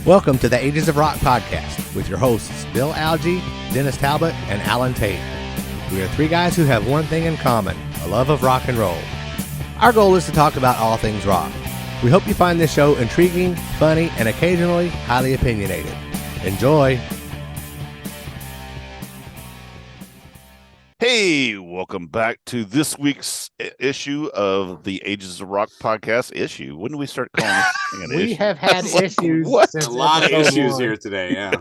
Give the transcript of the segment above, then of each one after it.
Welcome to the Ages of Rock podcast with your hosts, Bill Algie, Dennis Talbot, and Alan Tate. We are three guys who have one thing in common, a love of rock and roll. Our goal is to talk about all things rock. We hope you find this show intriguing, funny, and occasionally highly opinionated. Enjoy! Hey, welcome back to this week's issue of the Ages of Rock podcast issue. When do we start calling this thing an We issue? have had issues. A lot of issues here today, yeah.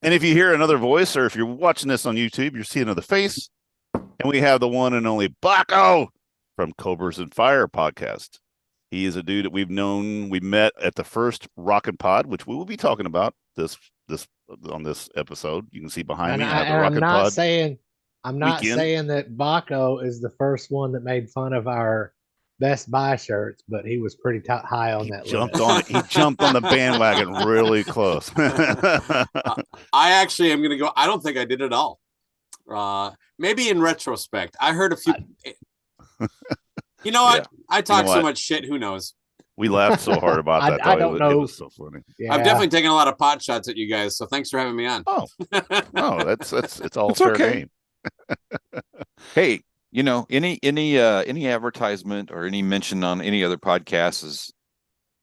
And if you hear another voice, or if you're watching this on YouTube, you're seeing another face. And we have the one and only Bakko from Cobras and Fire Podcast. He is a dude that we've known. We met at the first ROCKNPOD, which we will be talking about this on this episode. You can see behind me. I'm not saying that Bakko is the first one that made fun of our Best Buy shirts, but he was pretty high on that list. He jumped on the bandwagon really close. I actually am going to go. I don't think I did at all. Maybe in retrospect, I heard a few. You know what? Yeah. I talk so much shit. Who knows? We laughed so hard about that. I don't know. It was so funny. Yeah. I've definitely taken a lot of pot shots at you guys, so thanks for having me on. Oh, no, it's all fair game. Hey, you know, any advertisement or any mention on any other podcast is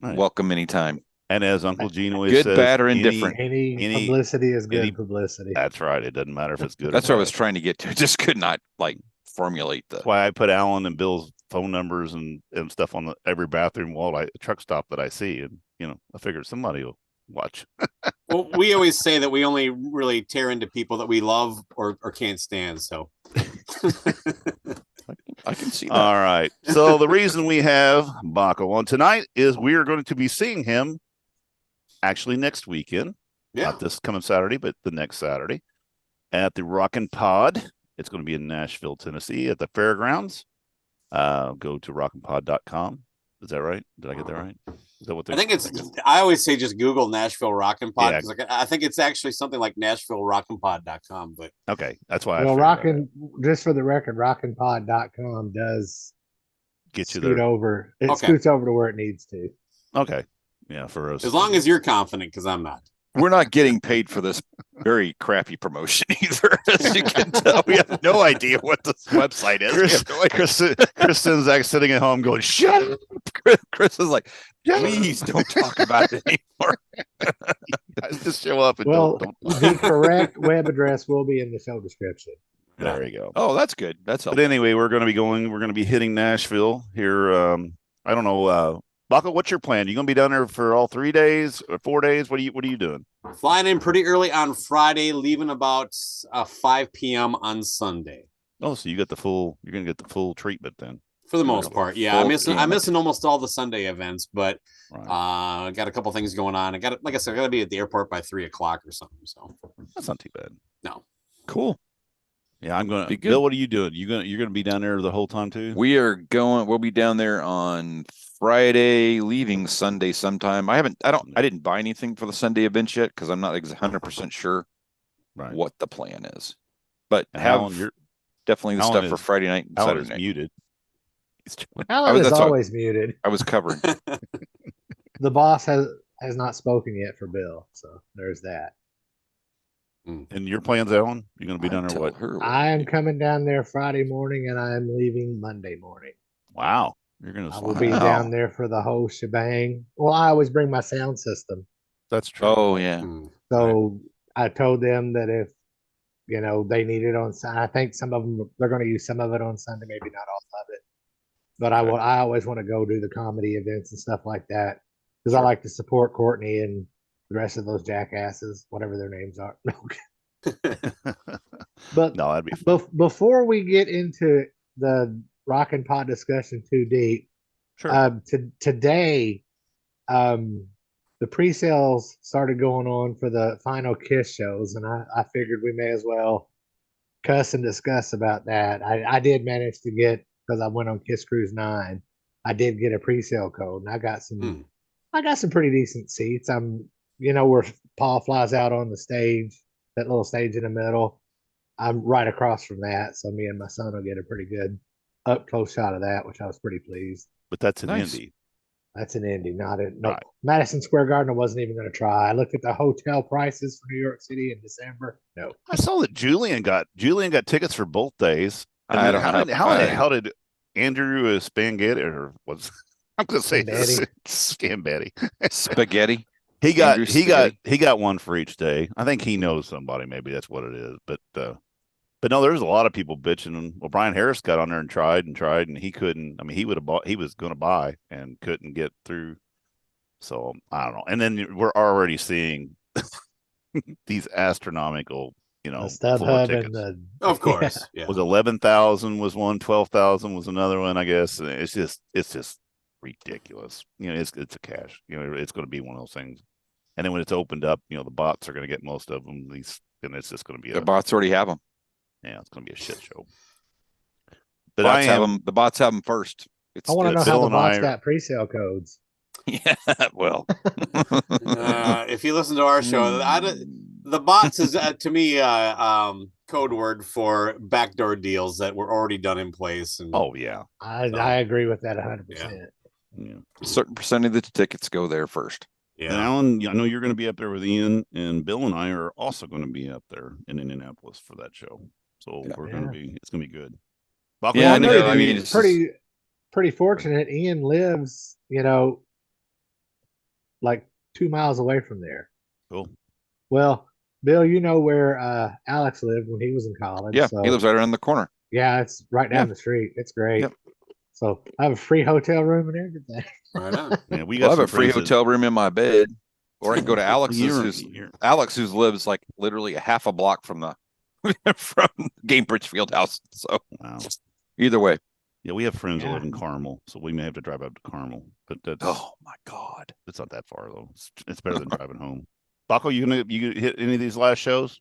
welcome anytime. And as Uncle Gene always says, good, bad, or indifferent. Any publicity is good publicity. That's right. It doesn't matter if it's good. That's what I was trying to get to. Just could not formulate the. That's why I put Alan and Bill's phone numbers and stuff on every bathroom wall, truck stop that I see, and I figured somebody will watch. Well, we always say that we only really tear into people that we love or can't stand. So I can see that. All right. So the reason we have Bakko on tonight is we are going to be seeing him actually next weekend. Yeah. Not this coming Saturday, but the next Saturday at the ROCKNPOD. It's going to be in Nashville, Tennessee at the fairgrounds. Go to rocknpod.com. Is that right? Did I get that right? Is that what I think I always say just Google Nashville ROCKNPOD, because I think it's actually something like NashvilleRocknPod.com. But okay, that's why. Well, just for the record, rocknpod.com does get you there. Over. It scoots over to where it needs to. Okay, yeah, for us. As long as you're confident, because I'm not. We're not getting paid for this very crappy promotion either. As you can tell, we have no idea what this website is. Chris Sinzak sitting at home going, "Shut up." Chris is like, "Please don't talk about it anymore." Guys, just show up and don't. The correct web address will be in the show description. There you go. Oh, that's good. That's helpful. But anyway, we're going to be hitting Nashville here. I don't know. Bakko, what's your plan? You going to be down there for all 3 days or 4 days? What are you doing? Flying in pretty early on Friday, leaving about 5 p.m. on Sunday. Oh, so you're going to get the full treatment then. For the most part, yeah. I'm missing almost all the Sunday events, but I got a couple things going on. I got to be at the airport by 3:00 or something. So that's not too bad. No. Cool. Yeah, I'm going to. Bill, what are you doing? You're going to be down there the whole time too? We'll be down there on Friday, leaving Sunday sometime. I didn't buy anything for the Sunday events yet because I'm not 100% sure what the plan is. But definitely the stuff for Friday night and Saturday night. Muted. Alan is always muted. I was covering. The boss has not spoken yet for Bill, so there's that. And your plans, Alan? You're going to be down there what? I am coming down there Friday morning, and I am leaving Monday morning. Wow. You're going to. I will be down there for the whole shebang. Well, I always bring my sound system. That's true. Oh, yeah. So I told them that if, they need it on Sunday, I think some of them, they're going to use some of it on Sunday, maybe not all of it. But I always want to go do the comedy events and stuff like that because I like to support Courtney and the rest of those jackasses, whatever their names are. But no, that'd be fun. Before we get into the ROCKNPOD discussion too deep, today, the pre-sales started going on for the final Kiss shows, and I figured we may as well cuss and discuss about that. I did manage to get, because I went on Kiss Cruise 9, I did get a pre-sale code, and I got some pretty decent seats. I'm where Paul flies out on the stage, that little stage in the middle. I'm right across from that, so me and my son will get a pretty good up close shot of that, which I was pretty pleased. But that's an Nice. Indy. That's an Indy, not a no. Right. Madison Square Garden, I wasn't even going to try. I looked at the hotel prices for New York City in December. No, I saw that Julian got tickets for both days. And I then don't have. how the hell did Andrew Spaghetti or was I'm gonna say Scambetti. Spaghetti. He got Andrew Spaghetti. he got one for each day. I think he knows somebody. Maybe that's what it is. But no, there's a lot of people bitching. Well, Brian Harris got on there and tried, and he couldn't. I mean, he would have bought. He was going to buy and couldn't get through. So I don't know. And then we're already seeing these astronomical, the floor StubHub tickets. and Of course. Yeah. Was 11,000 was one, 12,000 was another one. I guess it's just ridiculous. It's a cash. It's going to be one of those things. And then when it's opened up, the bots are going to get most of them. And it's just going to be The bots already have them. Yeah, it's going to be a shit show. But The bots have them first. I want to know Bill how the and bots I- got pre-sale codes. Yeah, well. If you listen to our show, the bots is to me code word for backdoor deals that were already done in place. And Oh yeah, I agree with that 100%. yeah. A certain percent of the tickets go there first. And Alan, I know you're going to be up there with Ian, and Bill and I are also going to be up there in Indianapolis for that show. So Yeah. it's going to be good. Yeah, I know I you'd mean, be it's pretty fortunate. Ian lives, like 2 miles away from there. Cool. Well, Bill, where Alex lived when he was in college. Yeah, so, he lives right around the corner. Yeah, it's right down the street. It's great. Yep. So I have a free hotel room and everything. Right on. Yeah, we Well, got I have a some free friends hotel room in my bed, or I can go to Alex's. You're- Alex, who lives like literally a half a block from the from Gamebridge Fieldhouse. So Wow. either way. Yeah, we have friends that Yeah. live in Carmel, so we may have to drive up to Carmel. But Oh my God. it's not that far though. It's better than driving home. Bakko, you hit any of these last shows?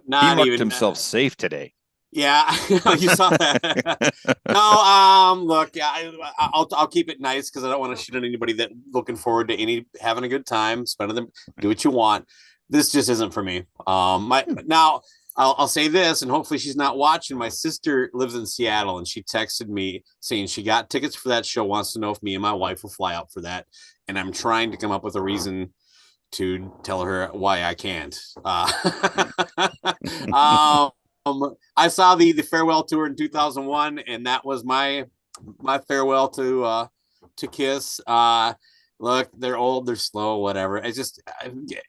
He Not marked even himself safe today. Yeah, you saw that. No, look, I'll keep it nice because I don't want to shit on anybody that looking forward to having a good time, spending them, do what you want. This just isn't for me. Now I'll say this, and hopefully she's not watching. My sister lives in Seattle, and she texted me saying she got tickets for that show, wants to know if me and my wife will fly out for that, and I'm trying to come up with a reason to tell her why I can't. I saw the farewell tour in 2001, and that was my farewell to Kiss. Look, they're old, they're slow, whatever. It's just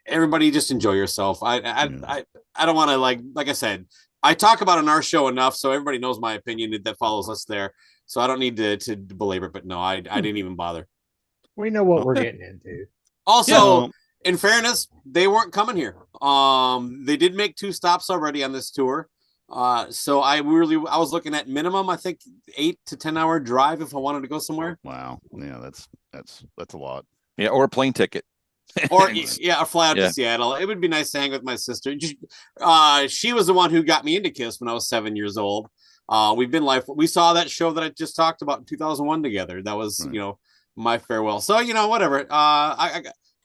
everybody just enjoy yourself. I don't want to like I said, I talk about it on our show enough, so everybody knows my opinion that follows us there. So I don't need to belabor it, but no, I didn't even bother. We know what we're getting into. Also, in fairness, they weren't coming here. They did make 2 stops already on this tour. So I was looking at minimum, I think 8 to 10 hour drive if I wanted to go somewhere. Wow. Yeah, that's a lot. Yeah, or a plane ticket. Or a fly out to Seattle. It would be nice to hang with my sister. She was the one who got me into Kiss when I was 7 years old. We saw that show that I just talked about in 2001 together. That was, Right. My farewell. So, whatever.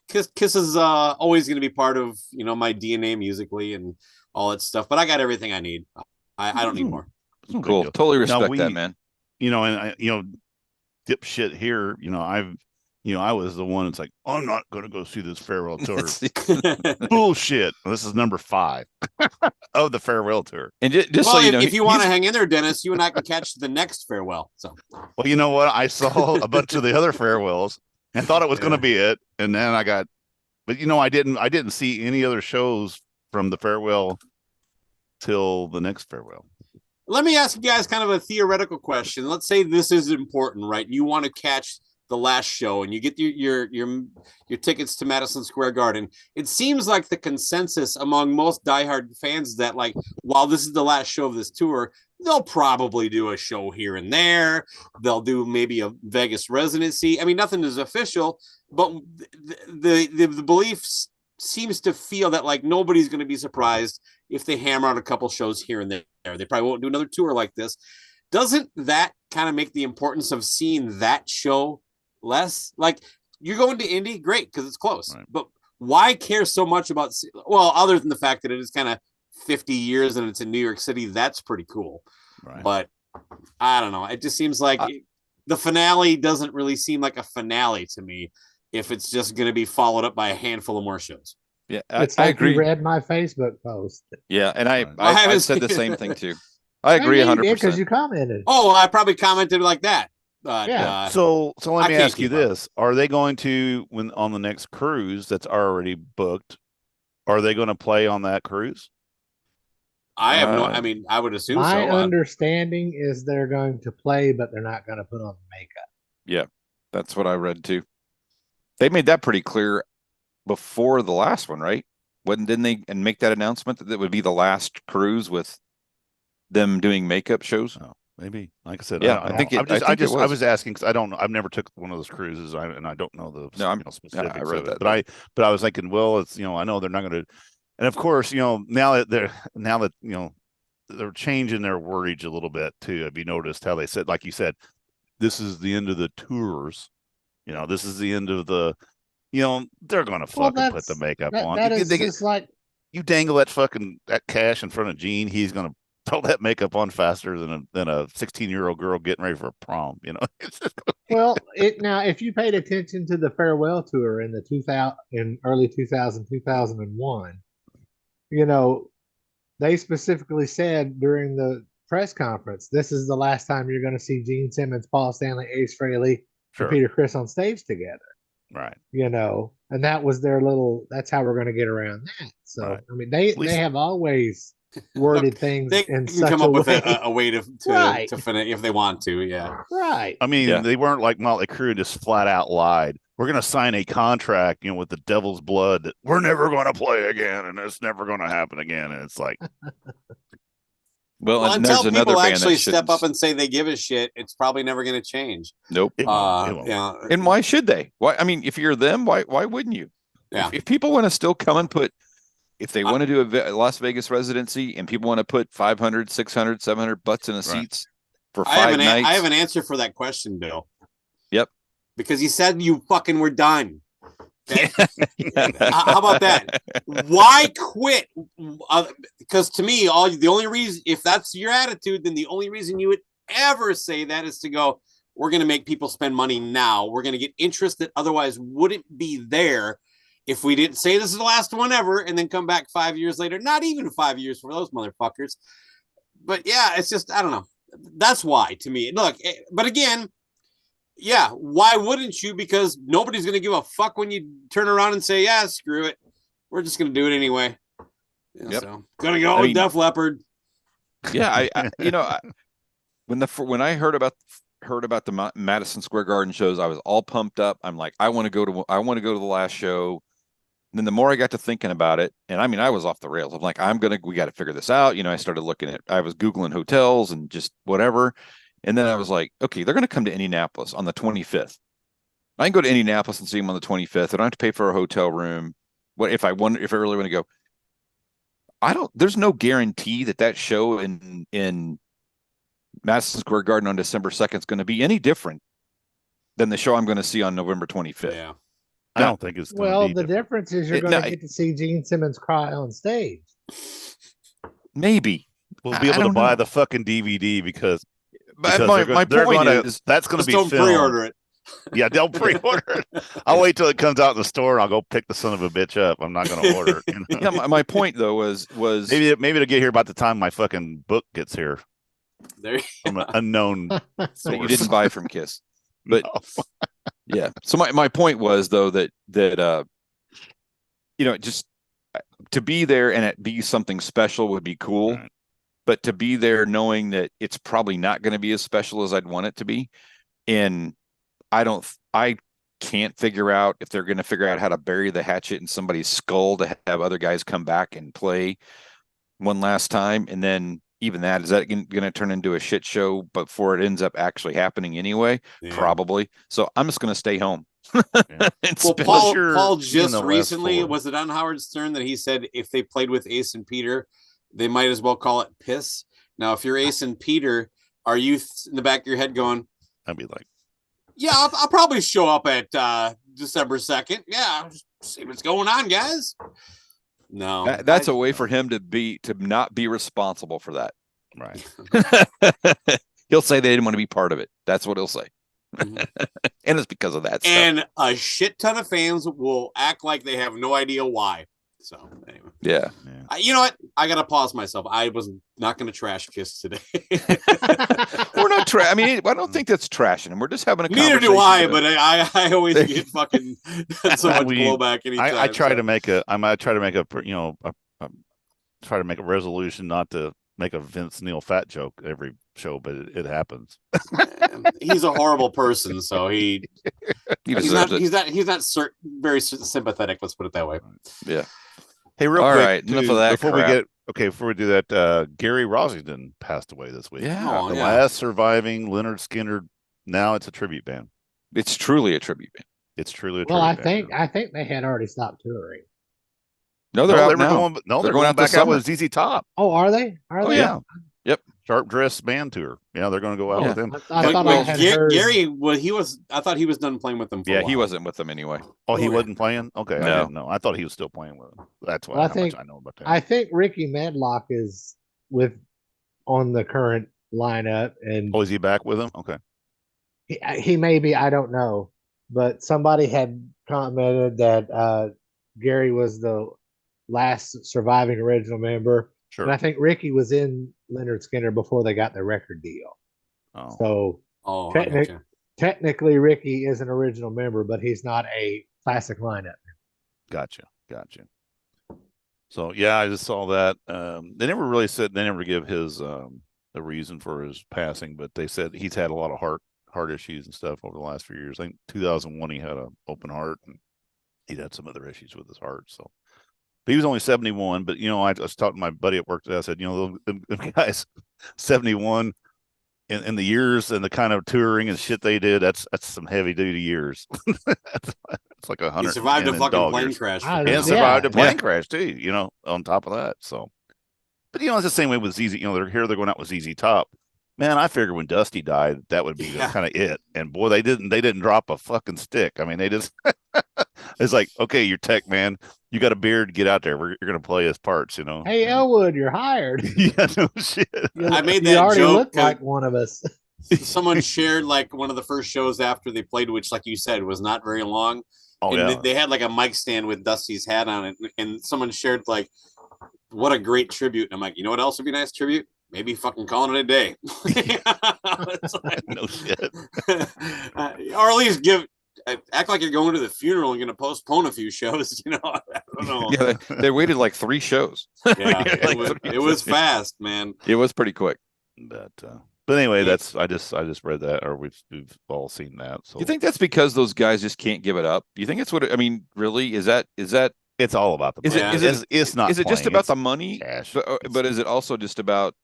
Kiss is always going to be part of, my DNA musically and all that stuff. But I got everything I need. I don't need more. No big Cool. deal. Totally Now, respect that, man. Dipshit here, I was the one that's like, I'm not going to go see this farewell tour. Bullshit. This is number 5 of the farewell tour. And just well, so you know, if you want to hang in there, Dennis, you and I can catch the next farewell. So, Well, you know what? I saw a bunch of the other farewells and thought it was going to be it. And then I didn't see any other shows from the farewell till the next farewell. let me ask you guys kind of a theoretical question. Let's say this is important, right? You want to catch the last show and you get your tickets to Madison Square Garden. It seems like the consensus among most diehard fans that, like, while this is the last show of this tour, they'll probably do a show here and there. They'll do maybe a Vegas residency. I mean, nothing is official, but the belief seems to feel that, like, nobody's going to be surprised if they hammer out a couple shows here and there. They probably won't do another tour like this. Doesn't that kind of make the importance of seeing that show less? Like, you're going to Indy, great, because it's close. Right. But why care so much about, well, other than the fact that it is kind of 50 years and it's in New York City, that's pretty cool. Right. But I don't know. It just seems like the finale doesn't really seem like a finale to me if it's just going to be followed up by a handful of more shows. Yeah, It's I like agree. you read my Facebook post. Yeah, and I haven't said the seen same thing too. I agree 100%. Because you commented. Oh, I probably commented like that. But, Yeah. So let I me can't ask you keep up. this: are they going to, when on the next cruise that's already booked, are they going to play on that cruise? I have no. I mean, I would assume My so. understanding is they're going to play, but they're not going to put on the makeup. Yeah, that's what I read too. They made that pretty clear before the last one, right? Didn't they and make that announcement that it would be the last cruise with them doing makeup shows? Oh, maybe. Like I said, Yeah, I was asking because I don't know. I've never took one of those cruises, and I don't know the specifics I read of that. it. But I was thinking, well, it's I know they're not going to, and of course, now that they're changing their wordage a little bit too. Have you noticed how they said, like you said, this is the end of the tours. This is the end of the. They're going to fucking put the makeup on. That is just like you dangle that cash in front of Gene, he's going to throw that makeup on faster than a 16-year-old girl getting ready for prom. Well, now if you paid attention to the farewell tour in early 2001, they specifically said during the press conference, this is the last time you're going to see Gene Simmons, Paul Stanley, Ace Frehley, and Peter Criss on stage together. Right. And that was that's how we're going to get around that. So, right. I mean, they have always worded things they in can such come up with way. a way to Right. finish if they want to. Yeah. Right. I mean, they weren't like Motley Crue just flat out lied. We're going to sign a contract, with the devil's blood that we're never going to play again, and it's never going to happen again. And it's like, well, and until there's another people band actually that step up and say they give a shit, it's probably never going to change. Nope. It won't. And why should they? Why? I mean, if you're them, why wouldn't you? Yeah. If people want to still come and if they want to do a Las Vegas residency and people want to put 500, 600, 700 butts in the seats for 5 nights. I have an answer for that question, Bill. Yep. Because you said you fucking were done. Okay? How about that? Why quit? Because to me, the only reason, if that's your attitude, then the only reason you would ever say that is to go, we're going to make people spend money now. We're going to get interest that otherwise wouldn't be there if we didn't say this is the last one ever and then come back 5 years later. Not even 5 years for those motherfuckers. But yeah, it's just, I don't know. That's why to me. Look, but again, yeah, why wouldn't you? Because nobody's going to give a fuck when you turn around and say, yeah, screw it. We're just going to do it anyway. Yep. So, going to go with Def Leppard. Yeah, when I heard about the Madison Square Garden shows, I was all pumped up. I'm like, I want to go to the last show. And then the more I got to thinking about it, and I mean, I was off the rails. I'm like, we got to figure this out. I started I was Googling hotels and just whatever. And then I was like, okay, they're going to come to Indianapolis on the 25th. I can go to Indianapolis and see them on the 25th. I don't have to pay for a hotel room. What if I really want to go? There's no guarantee that show in Madison Square Garden on December 2nd is going to be any different than the show I'm going to see on November 25th. Yeah. I don't think it's well. The difference is you're going to get to see Gene Simmons cry on stage. Maybe we'll be able to buy the fucking DVD because my point is that's going to be don't filmed. Pre-order it. Yeah, they'll pre-order it. I'll wait till it comes out in the store and I'll go pick the son of a bitch up. I'm not going to order it. Yeah, my point though was maybe it'll get here about the time my fucking book gets here. There from an unknown source. That you didn't buy from Kiss. But no. Yeah. So my point was though that just to be there and it be something special would be cool. Right. But to be there knowing that it's probably not going to be as special as I'd want it to be. And I can't figure out if they're going to figure out how to bury the hatchet in somebody's skull to have other guys come back and play one last time. And then even that, is that going to turn into a shit show before it ends up actually happening anyway? Yeah. Probably. So I'm just going to stay home. Yeah. Well, Paul just recently, was it on Howard Stern that he said if they played with Ace and Peter, they might as well call it piss. Now, if you're Ace and Peter, are you in the back of your head going, I'd be like, yeah, I'll probably show up at December 2nd. Yeah, see what's going on, guys. No, That's a way for him to not be responsible for that. Right. He'll say they didn't want to be part of it. That's what he'll say. Mhm. And it's because of that stuff. And a shit ton of fans will act like they have no idea why. So anyway, Yeah. you know what? I gotta pause myself. I was not gonna trash Kiss today. We're not I mean, I don't think that's trashing him. We're just having a Neither conversation. do I, but I always get fucking so much blowback anytime. I try to make a try to make a resolution not to make a Vince Neil fat joke every show, but it happens. He's a horrible person, so he's not very sympathetic. Let's put it that way. Yeah. Hey, real All quick, right, enough of that before we do that, Gary Rosington passed away this week. Yeah. The last surviving Leonard Skinner. Now it's a tribute band. It's truly a tribute band. It's truly a Well, tribute band. I think they had already stopped touring. No, they're out now. They're going back out with ZZ Top. Oh, are they? Are they? Yeah. Yep. Sharp Dress band tour. Yeah, they're going to go out with them. I thought I had heard... Gary. Well, I thought he was done playing with them. For a while. He wasn't with them anyway. Oh, he wasn't playing. Okay, No. I didn't know. I thought he was still playing with them. That's why much I know about that. I think Ricky Medlock is on the current lineup, and is he back with them? Okay, he may be. I don't know, but somebody had commented that Gary was the last surviving original member. Sure. And I think Ricky was in Leonard Skinner before they got their record deal. Oh. So technically Ricky is an original member, but he's not a classic lineup. Gotcha. So yeah, I just saw that. They never really said, they never give his the reason for his passing, but they said he's had a lot of heart issues and stuff over the last few years. I think 2001 he had an open heart, and he'd had some other issues with his heart. So he was only 71, but I was talking to my buddy at work today. I said, the guys 71 in the years and the kind of touring and shit they did, that's some heavy duty years. It's like 100. He survived a fucking plane crash. And survived a plane crash too, on top of that. So, but it's the same way with ZZ, they're going out with ZZ Top. Man, I figured when Dusty died, that would be kind of it. And boy, they didn't drop a fucking stick. I mean, they just, it's like, okay, you're tech, man. You got a beard, get out there. You're going to play his parts, Hey, Elwood, you're hired. Yeah, no shit. I made that you already joke. Look like one of us. Someone shared like one of the first shows after they played, which, like you said, was not very long. Oh, and yeah. They had like a mic stand with Dusty's hat on it. And someone shared like, what a great tribute. And I'm like, you know what else would be a nice tribute? Maybe fucking calling it a day. No shit. Or at least act like you're going to the funeral and going to postpone a few shows. I don't know. Yeah, they waited like 3 shows. Yeah, it was fast, man. It was pretty quick. But anyway, I just read that, or we've all seen that. So you think that's because those guys just can't give it up? You think it's what? I mean, really? Is that? It's all about the money. It's not. Is it just about the money? Cash. But is it also just about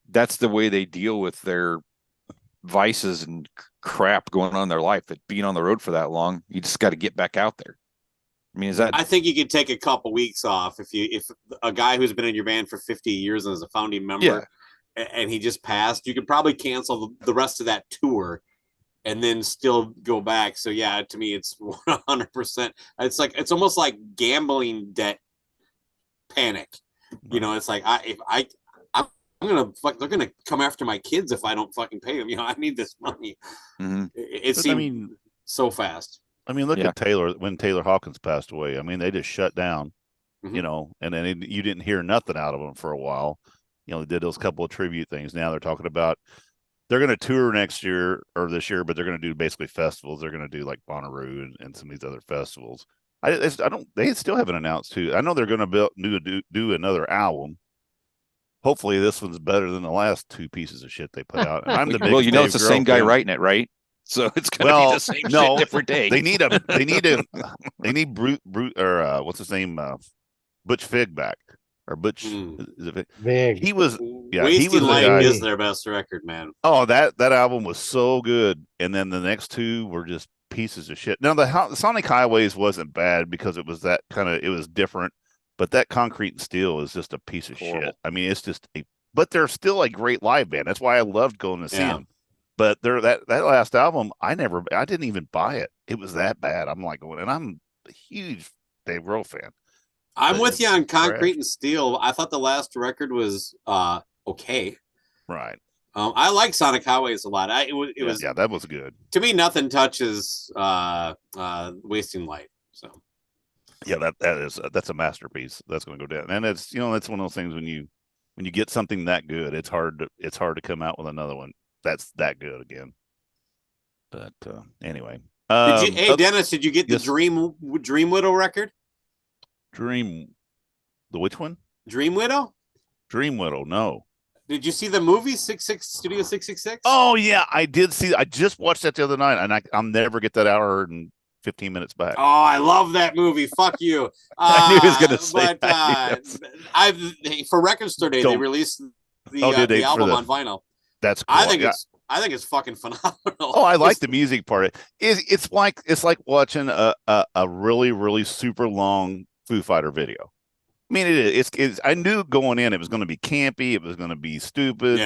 that's the way they deal with their vices and crap going on in their life, that being on the road for that long, you just got to get back out there. I mean, I think you could take a couple weeks off if a guy who's been in your band for 50 years and is a founding member and he just passed, you could probably cancel the rest of that tour and then still go back. So yeah, to me, it's 100%. It's almost like gambling debt panic. It's like they're gonna come after my kids if I don't fucking pay them. I need this money. Mm-hmm. It seemed so fast. I mean, look at Taylor when Taylor Hawkins passed away. I mean, they just shut down, and then you didn't hear nothing out of them for a while. They did those couple of tribute things. Now they're talking about they're going to tour next year or this year, but they're going to do basically festivals. They're going to do like Bonnaroo and some of these other festivals. They still haven't announced who. I know they're going to do another album. Hopefully this one's better than the last 2 pieces of shit they put out. And I'm the biggest Dave it's the same guy writing it, right? So it's gonna be the same shit, different day. They need Brute or what's his name? Butch Vig back. Or Butch Vig. He was Wasting Light is their best record, man. Oh, that album was so good. And then the next 2 were just pieces of shit. Now the Sonic Highways wasn't bad because it was it was different. But that Concrete and Steel is just a piece of shit. I mean, it's just but they're still a great live band. That's why I loved going to see them. But that last album, I didn't even buy it. It was that bad. I'm like, and I'm a huge Dave Grohl fan. I'm But with you it's on Concrete trash. and Steel. I thought the last record was okay. Right. I like Sonic Highways a lot. It was Yeah, that was good. to me, nothing touches Wasting Light. So Yeah, that's a masterpiece. That's going to go down. And it's that's one of those things when you get something that good, it's hard to come out with another one that's that good again. But anyway, Dennis, did you get the yes. Dream Widow record? The which one? Dream Widow. Dream Widow. No. Did you see the movie Studio 666? Oh yeah, I did see. I just watched that the other night, and I'll never get that hour and 15 minutes back. Oh, I love that movie. Fuck you. I knew he was going to say that. For Record Store Day, they released the album on vinyl. That's cool. I think it's fucking phenomenal. Oh, I like the music part. It's like watching a really, really super long Foo Fighter video. I mean, it's I knew going in it was going to be campy, it was going to be stupid,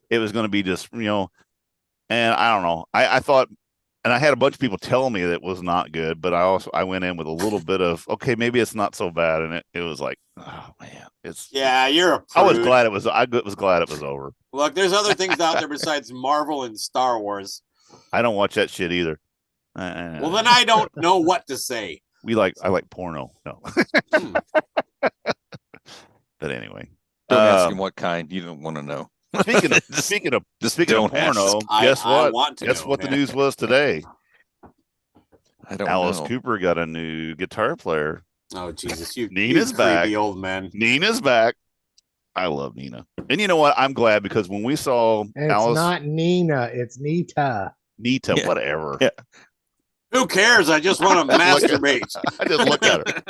it was going to be just and I don't know. I thought, and I had a bunch of people tell me that it was not good, but I went in with a little bit of okay, maybe it's not so bad, and it was like, oh man, you're a prude. I was glad it was over. Look, there's other things out there besides Marvel and Star Wars. I don't watch that shit either. Well, then I don't know what to say. I like porno. No. But anyway, don't ask him what kind. You don't want to know. Speaking of porno, guess what? Guess what the news was today? I don't Alice know. Cooper got a new guitar player. Oh Jesus, you Nina's creepy back. old man. Nina's back. I love Nina, and you know what? I'm glad because when we saw Alice, not Nina, it's Nita. Nita, whatever. Yeah. Who cares? I just want to masturbate. I just look at her.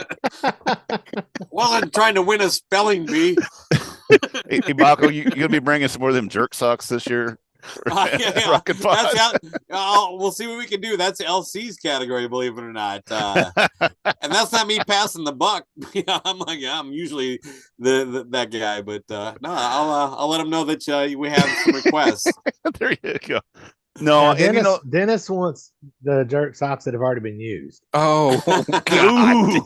Wasn't trying to win a spelling bee. Hey, Bakko, you gonna be bringing some more of them jerk socks this year? We'll see what we can do. That's LC's category, believe it or not. And that's not me passing the buck. I'm usually that guy, but no, I'll let him know that we have some requests. There you go. No, Dennis wants the jerk socks that have already been used. Oh, God.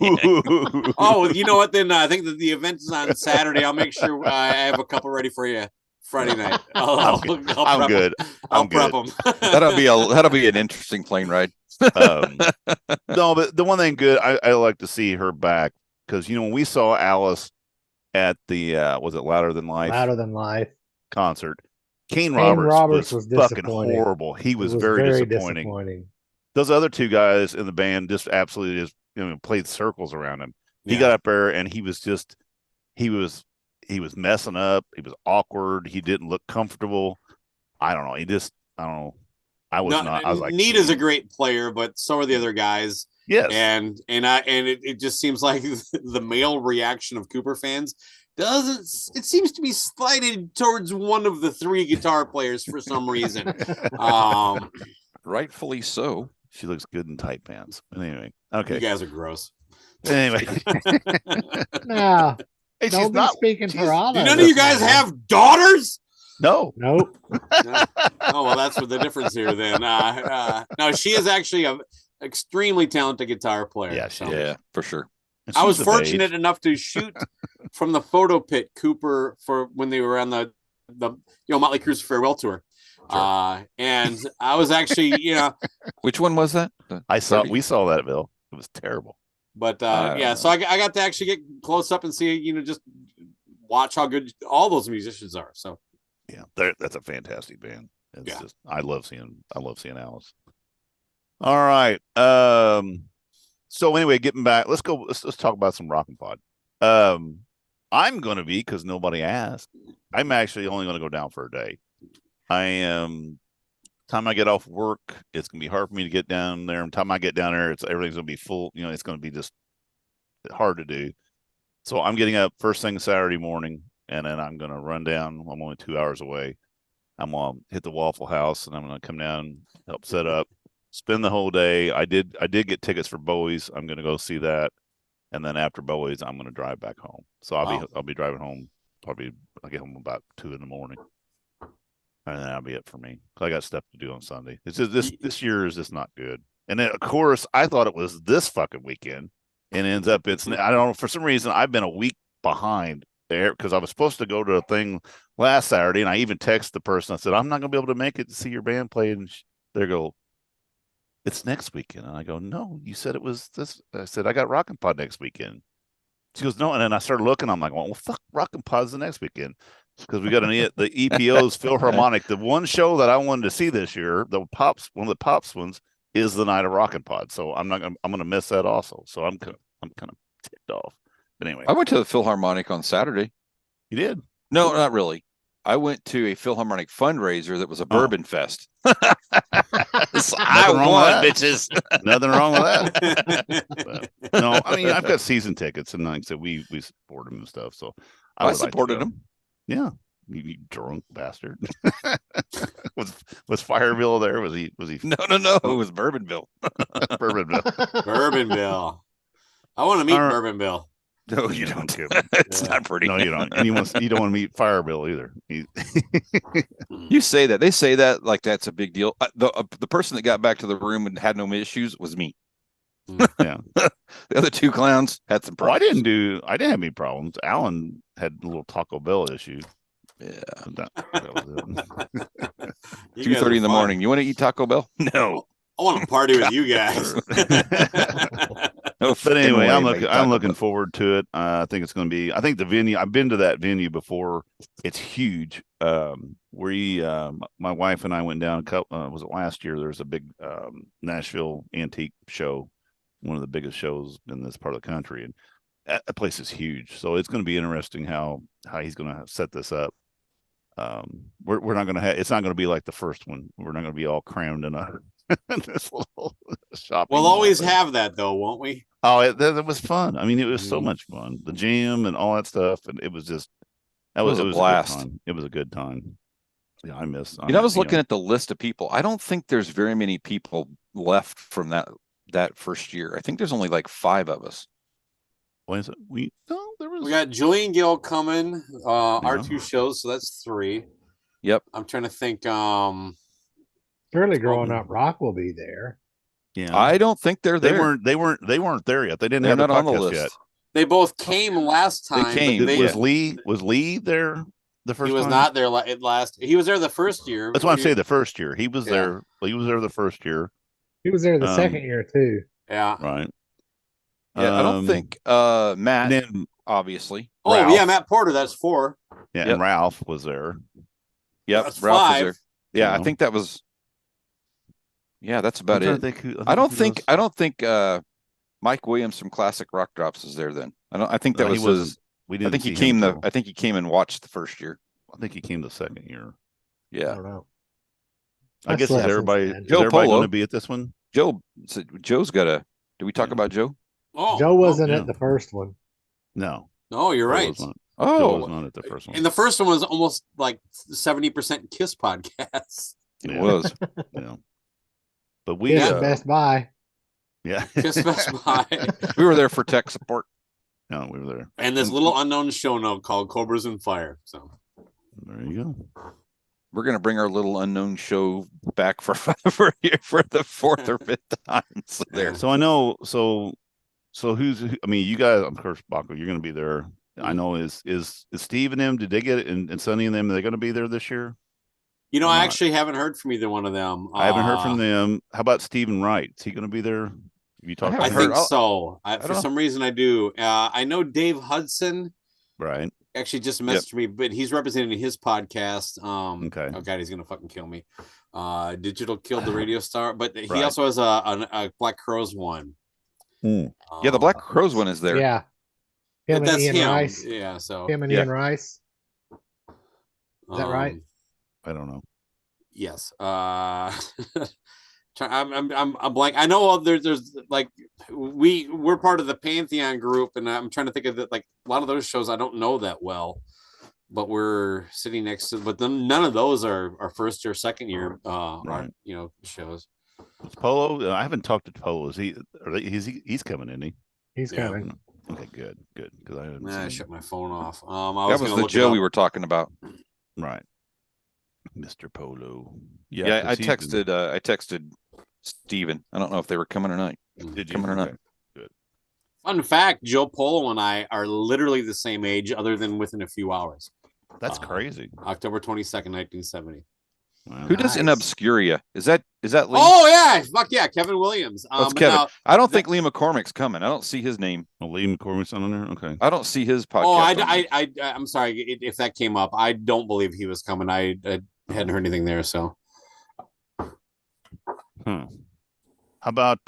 Oh, you know what? Then I think that the event is on Saturday. I'll make sure I have a couple ready for you Friday night. I'm good. I'll prep them. That'll be an interesting plane ride. No, but the one thing good, I like to see her back because when we saw Alice at the was it Louder Than Life concert. Kane Roberts was fucking horrible. He was very disappointing. Those other two guys in the band just absolutely played circles around him. He got up there and he was messing up. He was awkward. He didn't look comfortable. I don't know. I was like, Nita's a great player, but so are the other guys. Yes. And it just seems like the male reaction of Cooper fans it seems to be slighted towards one of the three guitar players for some reason. Rightfully so. She looks good in tight pants. Anyway, okay. You guys are gross. Anyway. No. Hey, don't be speaking for all of us. None of you guys have daughters? No. Nope. No. Oh, well, that's what the difference here then. No, she is actually an extremely talented guitar player. Yeah, yeah, for sure. I was fortunate enough to shoot from the photo pit Cooper for when they were on the Motley Crue's farewell tour. Sure. And I was actually, which one was that? We saw that, Bill. It was terrible. But so I got to actually get close up and see, just watch how good all those musicians are. So yeah, that's a fantastic band. It's just I love seeing Alice. All right. So anyway, getting back, let's talk about some ROCKNPOD. I'm going to be, because nobody asked, I'm actually only going to go down for a day. Time I get off work, it's going to be hard for me to get down there. Time I get down there, everything's going to be full. It's going to be just hard to do. So I'm getting up first thing Saturday morning, and then I'm going to run down. I'm only 2 hours away. I'm going to hit the Waffle House, and I'm going to come down, help set up. Spend the whole day. I did get tickets for Bowie's. I'm going to go see that, and then after Bowie's, I'm going to drive back home. So I'll be driving home. Probably I'll get home about 2 a.m, and then that'll be it for me. I got stuff to do on Sunday. It's just this year is just not good. And then, of course, I thought it was this fucking weekend. and ends up I don't know, for some reason I've been a week behind there because I was supposed to go to a thing last Saturday, and I even texted the person. I said, I'm not gonna be able to make it to see your band play, and they go, it's next weekend. And I go, no, you said it was this. I said, I got ROCKNPOD next weekend. She goes, no. And then I started looking. I'm like, well, fuck, ROCKNPOD's the next weekend. Because we got the EPO's Philharmonic. The one show that I wanted to see this year, one of the Pops ones, is the night of ROCKNPOD. So I'm gonna miss that also. So I'm kind of ticked off. But anyway. I went to the Philharmonic on Saturday. You did? No, not really. I went to a Philharmonic fundraiser that was a bourbon fest. I won, bitches. Nothing wrong with that. But, no, I mean, I've got season tickets, and like I said, we support them and stuff. So I supported them. Yeah, you drunk bastard. was Fireville there? Was he? No. It was Bourbonville. Bourbonville. I want to meet Bourbonville. No, you don't. It's not pretty. No, you don't. And you don't want to meet Fireville either. You say that. They say that like that's a big deal. The person that got back to the room and had no issues was me. Yeah. The other two clowns had some problems. I didn't have any problems. Alan had a little Taco Bell issue. Yeah. That was it. 2:30 in the morning. You want to eat Taco Bell? No. I want to party with you guys. But anyway, I'm looking forward to it. I think it's going to be. I think the venue. I've been to that venue before. It's huge. My wife and I went down. Was it last year? There was a big Nashville antique show, one of the biggest shows in this part of the country, and that place is huge. So it's going to be interesting how he's going to set this up. We're not going to have. It's not going to be like the first one. We're not going to be all crammed in this little shop. We'll always have that, though, won't we? Oh, it was fun. I mean, it was so much fun. The jam and all that stuff, and it was just it was a blast. It was a good time. Yeah, I was looking at the list of people. I don't think there's very many people left from that first year. I think there's only like 5 of us. What is it? We got Julian Gill coming. Our 2 shows, so that's 3. Yep. I'm trying to think. Surely Growing Up Rock will be there. Yeah, I don't think they're there. They weren't there yet. They didn't They're have not on the list yet. They both came last time. They came. Was Lee there the first time? He was not there last. He was there the first year. That's why I'm saying the first year. He was there. He was there the first year. He was there the second year too. Yeah. Right. Yeah, I don't think Matt. Then, obviously. Oh Ralph. Yeah, Matt Porter. That's 4. Yeah, and Ralph was there. Yep, that's Ralph 5. was there. Yeah, I think that was. Yeah, that's about it. I don't think Mike Williams from Classic Rock Drops is there. Then I think that was. We didn't. I think he came I think he came and watched the first year. I think he came the second year. Yeah. I don't know. I guess is everybody Joe going to be at this one? Joe's got a. Did we talk about Joe? Oh, Joe wasn't at the first one. No. No, you're right. Joe was not at the first one. And the first one was almost like 70% Kiss podcast. It was. Yeah. But we Kiss Best Buy. Yeah. Kiss Best Buy. We were there for tech support. No, we were there. And this little unknown show note called Cobras and Fire. So there you go. We're gonna bring our little unknown show back for the 4th or 5th time. So there. So I know. So who's? I mean, you guys. Of course, Bakko, you're gonna be there. I know. Is Steve and them? Did they get it? And Sonny and them? Are they gonna be there this year? You know, I actually haven't heard from either one of them. I haven't heard from them. How about Stephen Wright? Is he going to be there? Have you talked? I think so. For some reason, I do. I know Dave Hudson. Right. Actually, just messaged me, but he's representing his podcast. Okay. Oh God, he's gonna fucking kill me. Digital killed the radio star, but he also has a Black Crowes one. Yeah, the Black Crowes one is there. Yeah. Him and Ian Rice. Yeah. So him and Ian Rice. Is that right? I don't know. Yes. I'm blank. I know there's like we're part of the Pantheon group, and I'm trying to think of like a lot of those shows I don't know that well, but we're sitting next to. But then none of those are first or second year, shows. It's Polo. I haven't talked to Polo. He's coming, isn't he? He's coming. Okay, good. Because I shut my phone off. That was the Joe we were talking about. Right. Mr. Polo. Yeah, I texted Steven. I don't know if they were coming or not. Did you? Coming or not? Good. Fun fact, Joe Polo and I are literally the same age, other than within a few hours. That's crazy. October 22nd, 1970. Wow. Who does In Obscuria? Is that Lee? Oh yeah, fuck yeah, Kevin Williams. That's Kevin. Now, I don't think Lee McCormick's coming. I don't see his name. Oh, Lee McCormick's on there. Okay. I don't see his podcast. I'm sorry if that came up. I don't believe he was coming. I hadn't heard anything there. So, How about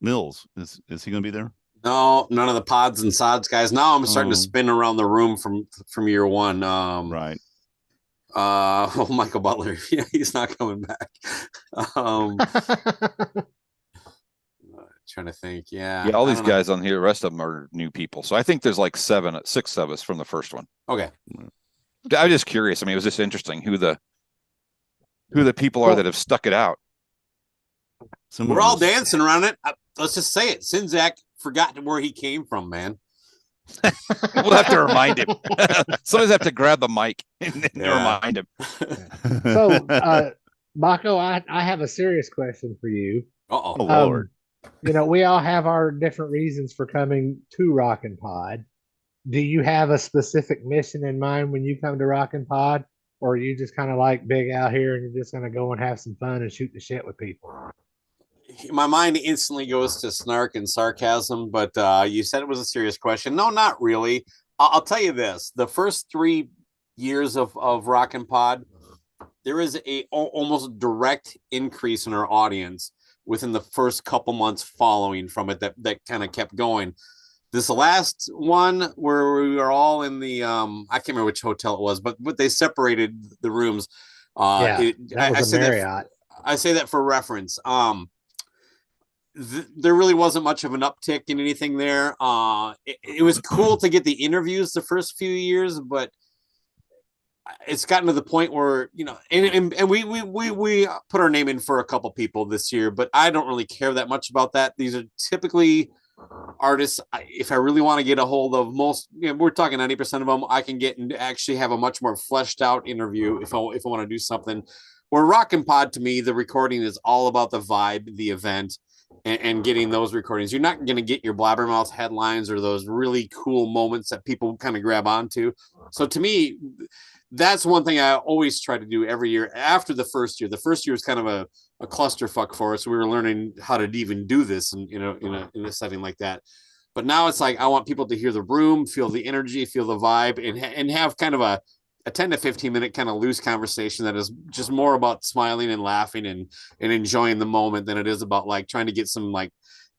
Mills? Is he going to be there? No, none of the pods and sods guys. Now I'm starting to spin around the room from year one. Right. Michael Butler. Yeah, he's not coming back. Trying to think. Yeah, all these guys on here, the rest of them are new people. So I think there's like 6 of us from the first one. Okay. I'm just curious. I mean, it was just interesting who the people are that have stuck it out. We're all dancing around it. Let's just say it. Sinzak forgot where he came from, man. We'll have to remind him. Somebody's have to grab the mic and remind him. So, Bakko, I have a serious question for you. Oh, Lord. We all have our different reasons for coming to ROCKNPOD. Do you have a specific mission in mind when you come to ROCKNPOD, or are you just kind of like big out here and you're just going to go and have some fun and shoot the shit with people? My mind instantly goes to snark and sarcasm, but you said it was a serious question. No, not really. I'll tell you this. The first 3 years of ROCKNPOD, there is a almost direct increase in our audience within the first couple months following from it that kind of kept going. This last one where we were all in the, I can't remember which hotel it was, but they separated the rooms. That was a Marriott. I say that for reference. There really wasn't much of an uptick in anything there. It was cool to get the interviews the first few years, but it's gotten to the point where, and we put our name in for a couple people this year, but I don't really care that much about that. These are typically artists. If I really want to get a hold of most, we're talking 90% of them, I can get and actually have a much more fleshed out interview if I want to do something. Where ROCKNPOD, to me, the recording is all about the vibe, the event, and getting those recordings. You're not going to get your blabbermouth headlines or those really cool moments that people kind of grab onto. So to me, that's one thing I always try to do every year after the first year. The first year was kind of a clusterfuck for us. We were learning how to even do this and in a setting like that. But now it's like I want people to hear the room, feel the energy, feel the vibe, and have kind of a 10 to 15 minute kind of loose conversation that is just more about smiling and laughing and enjoying the moment than it is about like trying to get some like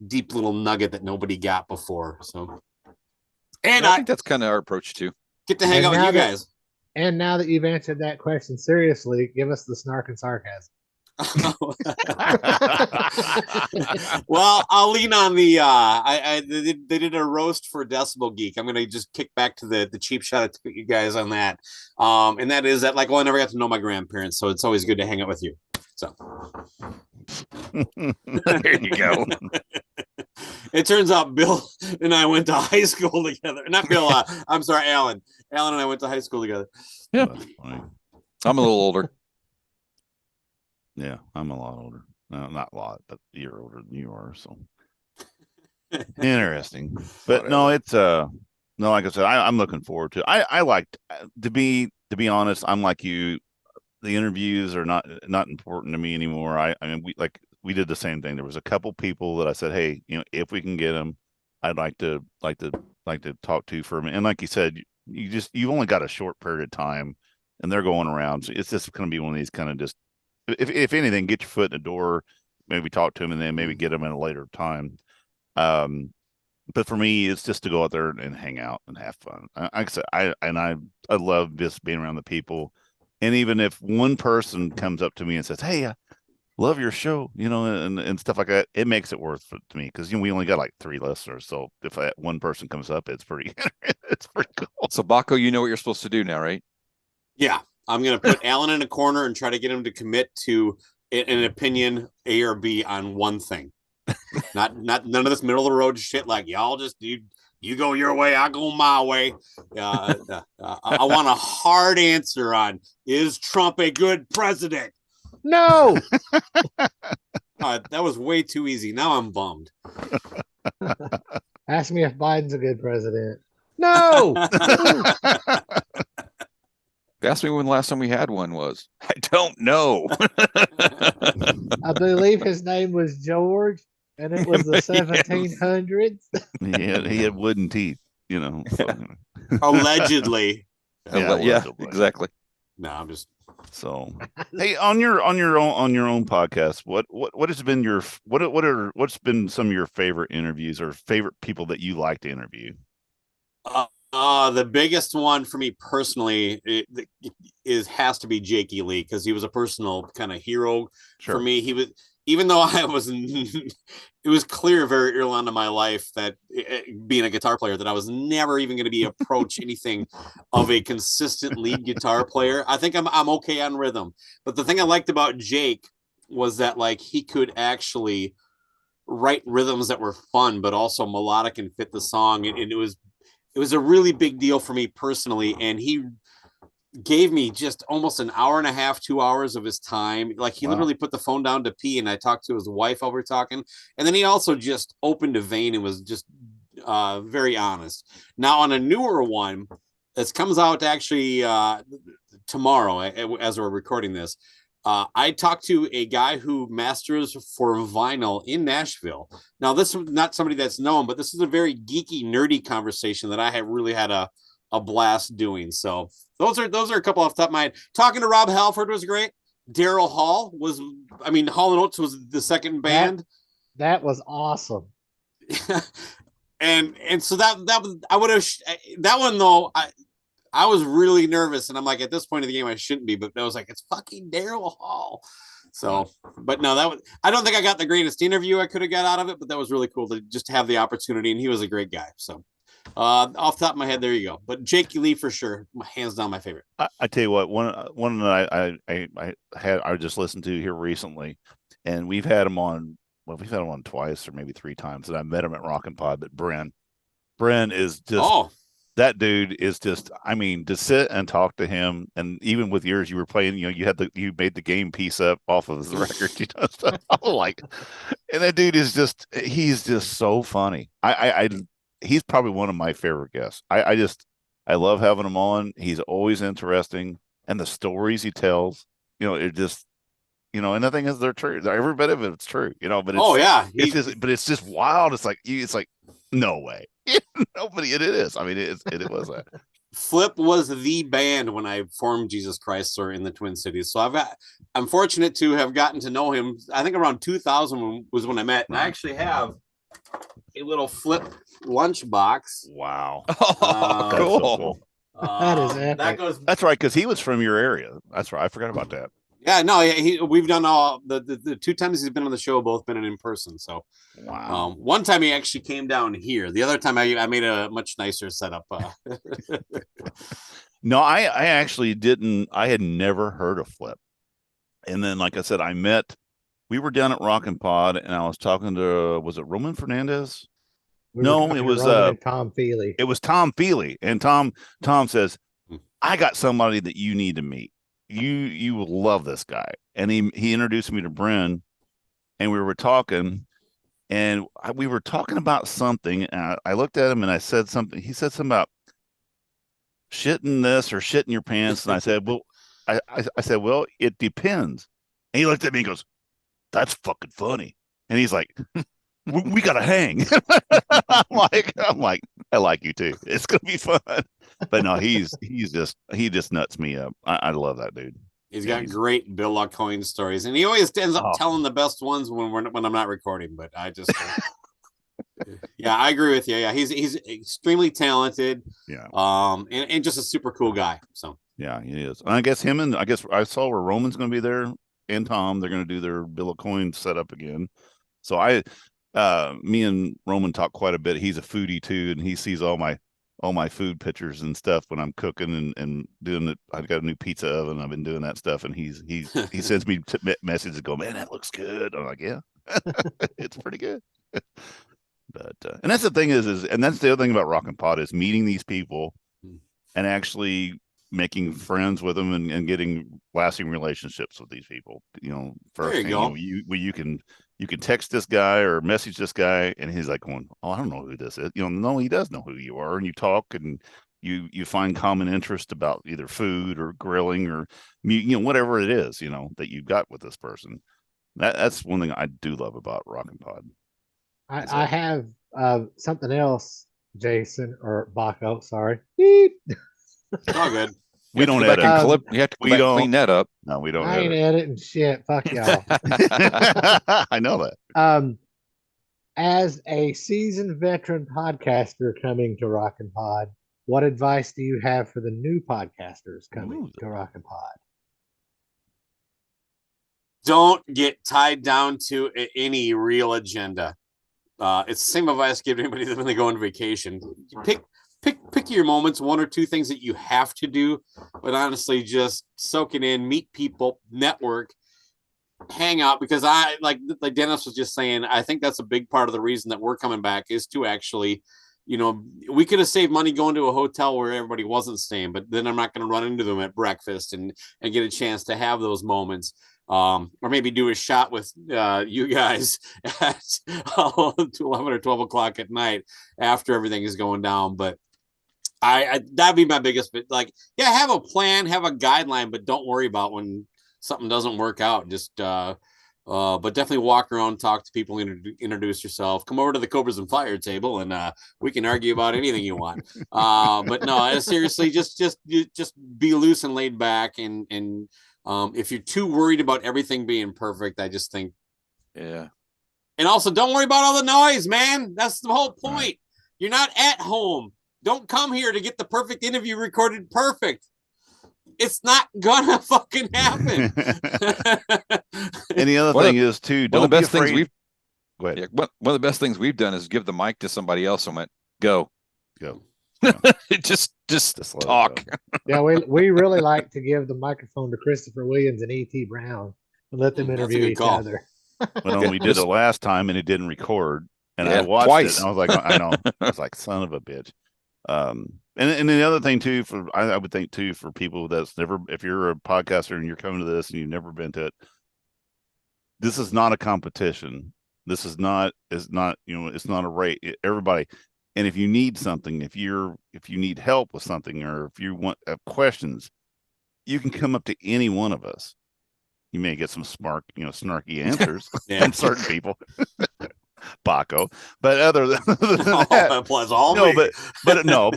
deep little nugget that nobody got before. So, and I think that's kind of our approach too. Get to hang out with you guys. And now that you've answered that question seriously, give us the snark and sarcasm. Well, I'll lean on the they did a roast for Decibel Geek. I'm gonna just kick back to the cheap shot to put you guys on that. And that is that, like, well, I never got to know my grandparents, so it's always good to hang out with you. So there you go. It turns out Bill and I went to high school together. Not Bill, I'm sorry, Alan. Alan and I went to high school together. Yeah. I'm a little older. Yeah, I'm a lot older. No, not a lot, but a year older than you are. So interesting. But no, it's no, like I said, I'm looking forward to it. I liked to be honest, I'm like you. The interviews are not important to me anymore. I mean, we did the same thing. There was a couple people that I said, hey, if we can get them, I'd like to talk to for a minute. And like you said, you've only got a short period of time, and they're going around. So it's just going to be one of these kind of just, if anything, get your foot in the door, maybe talk to them, and then maybe get them at a later time. But for me, it's just to go out there and hang out and have fun. Like I said, I love just being around the people. And even if one person comes up to me and says, hey, I love your show, and stuff like that, it makes it worth it to me, because we only got like 3 listeners. So if that one person comes up, it's pretty cool. So Bakko, you know what you're supposed to do now, right? Yeah. I'm going to put Alan in a corner and try to get him to commit to an opinion A or B on one thing. Not none of this middle of the road shit like y'all just you go your way, I go my way. I want a hard answer on, is Trump a good president? No. That was way too easy. Now I'm bummed. Ask me if Biden's a good president. No. Ask me when the last time we had one was. I don't know. I believe his name was George, and it was the 1700s. He had wooden teeth, So. Allegedly. Yeah, exactly. No, I'm just so. Hey, on your own podcast, what has been what's been some of your favorite interviews or favorite people that you like to interview? The biggest one for me personally has to be Jakey Lee, because he was a personal kind of hero for me. He was, even though I wasn't, it was clear very early on in my life that being a guitar player, that I was never even going to be approach anything of a consistent lead guitar player. I think I'm okay on rhythm, but the thing I liked about Jake was that like he could actually write rhythms that were fun, but also melodic and fit the song. And it was a really big deal for me personally. And he gave me just almost an hour and a half, 2 hours of his time. Like he literally put the phone down to pee, and I talked to his wife while we were talking. And then he also just opened a vein and was just very honest. Now on a newer one, this comes out actually tomorrow as we're recording this. I talked to a guy who masters for vinyl in Nashville. Now, this is not somebody that's known, but this is a very geeky, nerdy conversation that I have really had a blast doing. So those are a couple off the top of my head. Talking to Rob Halford was great. Daryl Hall Hall & Oates was the second band. That was awesome. and so that was, I would have that one though. I was really nervous, and I'm like, at this point of the game, I shouldn't be, but I was like, it's fucking Daryl Hall. So, but no, I don't think I got the greatest interview I could have got out of it, but that was really cool to just have the opportunity, and he was a great guy. So, off the top of my head, there you go. But Jake Lee for sure, hands down my favorite. I tell you what, one that I just listened to here recently, and we've had him on. Well, we've had him on twice or maybe 3 times, and I met him at ROCKNPOD. But Bren is just that dude is just. I mean, to sit and talk to him, and even with yours, you were playing. You made the game piece up off of his record. Stuff. And that dude is he's just so funny. He's probably one of my favorite guests. I love having him on. He's always interesting, and the stories he tells, it just, and the thing is, they're true. Every bit of it's true, but it's just wild. It's like no way. Nobody, it is. I mean, it was that. Flip was the band when I formed Jesus Christ in the Twin Cities. So I'm fortunate to have gotten to know him. I think around 2000 was when I met, and I actually have a little Flip lunchbox. Wow. Cool. That is epic. That's right, because he was from your area. That's right. I forgot about that. Yeah, no, we've done all the 2 times he's been on the show, both been in person. So, wow. One time he actually came down here. The other time I made a much nicer setup. No, I actually didn't. I had never heard of Flip, and then, like I said, we were down at ROCKNPOD, and I was talking to, was it Roman Fernandez? No, it was Tom Feely. It was Tom Feely, and Tom says, I got somebody that you need to meet. You will love this guy. And he introduced me to Bren, and we were talking, and we were talking about something, and I looked at him and I said something. He said something about shitting this or shitting your pants, and I said, well, I said, well, it depends. And he looked at me and goes, that's fucking funny. And he's like, we gotta hang. I'm like, I like you too. It's gonna be fun. But no, he just nuts me up. I love that dude. He's got great Bill LaCoin stories, and he always ends up telling the best ones when I'm not recording. But I just, yeah, I agree with you. Yeah, he's extremely talented. Yeah. And just a super cool guy. So yeah, he is. And I guess I saw where Roman's going to be there, and Tom. They're going to do their Bill LaCoin setup again. So me and Roman talk quite a bit. He's a foodie too, and he sees all my food pictures and stuff when I'm cooking and doing it. I've got a new pizza oven. I've been doing that stuff, and he sends me messages and go, man, that looks good. I'm like, yeah, it's pretty good. But and that's the thing and that's the other thing about ROCKNPOD is meeting these people and actually making friends with them and getting lasting relationships with these people. First There you thing, go. you can text this guy or message this guy, and he's like going, "Oh, I don't know who this is." No, he does know who you are, and you talk and you find common interest about either food or grilling or whatever it is that you've got with this person. That's one thing I do love about Rockin' Pod. I have something else, Jason or Bakko. Sorry. Beep. It's all good. We don't go back edit. and clip. You have to go back and clean that up. No, we don't I ain't editing shit. Fuck y'all. I know that. As a seasoned veteran podcaster coming to Rockin' Pod, what advice do you have for the new podcasters coming to Rockin' Pod? Don't get tied down to any real agenda. It's the same advice I give to anybody when they go on vacation. Pick your moments, one or two things that you have to do, but honestly, just soak it in, meet people, network, hang out. Because I like Dennis was just saying, I think that's a big part of the reason that we're coming back is to actually, we could have saved money going to a hotel where everybody wasn't staying, but then I'm not going to run into them at breakfast and get a chance to have those moments. Or maybe do a shot with you guys at 11 or 12 o'clock at night after everything is going down. But I that'd be my biggest bit. Like, yeah, have a plan, have a guideline, but don't worry about when something doesn't work out. Just but definitely walk around, talk to people, introduce yourself. Come over to the Cobras and Fire table, and we can argue about anything you want. But no, seriously, just be loose and laid back, and if you're too worried about everything being perfect, I just think, yeah. And also, don't worry about all the noise, man. That's the whole point. Right. You're not at home. Don't come here to get the perfect interview recorded perfect. It's not gonna fucking happen. And the other thing is too, don't be afraid. Go ahead. Yeah, one of the best things we've done is give the mic to somebody else and went, go. just talk. Yeah, we really like to give the microphone to Christopher Williams and E.T. Brown and let them interview each other. Well, we did it last time and it didn't record, and I watched it and I was like, I know, I was like, son of a bitch. And the other thing too, I would think too, for people that's never, if you're a podcaster and you're coming to this and you've never been to it, this is not a competition. This is not, it's not a rate. Everybody. And if you need something, if you need help with something, or if you have questions, you can come up to any one of us. You may get some snarky answers from certain people, Bakko. But other than that, that applies all. But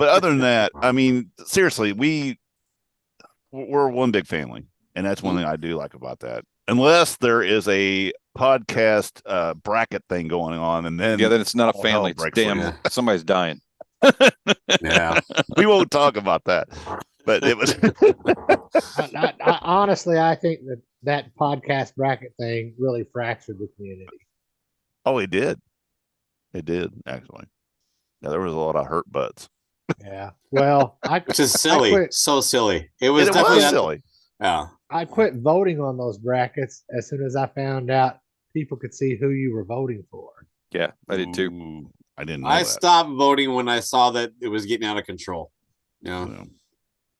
other than that, I mean, seriously, we're one big family, and that's one thing I do like about that. Unless there is a podcast bracket thing going on, and then then it's not a family. It's damn, somebody's dying. Yeah, we won't talk about that. But it was I honestly, I think that podcast bracket thing really fractured the community. Oh, it did. It did, actually. Yeah, there was a lot of hurt butts. Yeah. Well, which is silly. So silly. It was definitely silly. Yeah. I quit voting on those brackets as soon as I found out people could see who you were voting for. Yeah, I did too. I didn't know I that. stopped voting when I saw that it was getting out of control.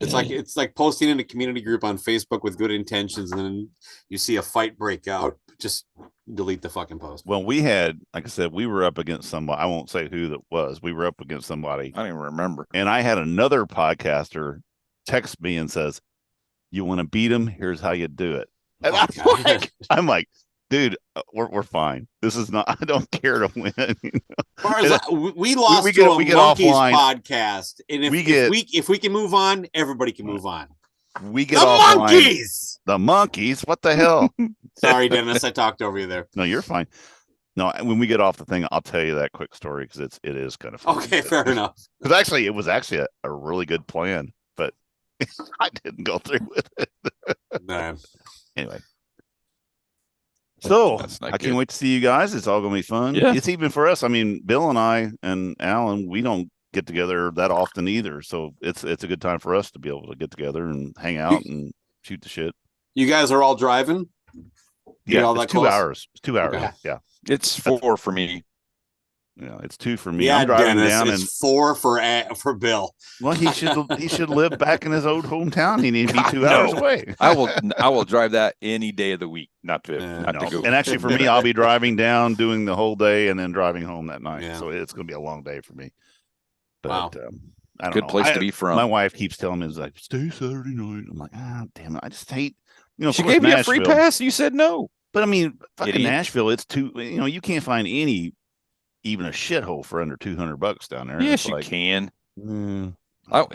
It's like posting in a community group on Facebook with good intentions, and then you see a fight break out. Just delete the fucking post. Well, we had, like I said, we were up against somebody. I won't say who that was. We were up against somebody. I don't even remember. And I had another podcaster text me and says, "You want to beat him? Here's how you do it." And I'm like, dude, we're fine. This is not. I don't care to win. We lost to a Monkeys podcast, and if we can move on, everybody can move on. We get the offline. Monkeys. The Monkeys. What the hell? Sorry, Dennis. I talked over you there. No, you're fine. No, when we get off the thing, I'll tell you that quick story because it is kind of funny. Okay, fair enough. Because it was actually a really good plan, but I didn't go through with it. No. Anyway. So I can't wait to see you guys. It's all going to be fun. Yeah. It's even for us. I mean, Bill and I and Alan, we don't get together that often either. So it's a good time for us to be able to get together and hang out and shoot the shit. You guys are all driving? Yeah, it's 2 hours. It's 2 hours. Okay. Yeah. It's 4 for me. Yeah, it's 2 for me. Yeah, I'm driving Dennis, down it's and 4 for Bill. well, he should live back in his old hometown. He needs to be God, 2 no. hours away. I will drive that any day of the week, not to go. And actually, for me, I'll be driving down, doing the whole day, and then driving home that night. Yeah. So it's going to be a long day for me. But Wow. I don't Good know. place to be from. My wife keeps telling me, "Is like stay Saturday night." I'm like, damn it, I just hate. She gave you a free pass. You said no. But I mean, fucking Idiot. Nashville, it's too. You can't find even a shithole for under $200 down there. Yes, you can. I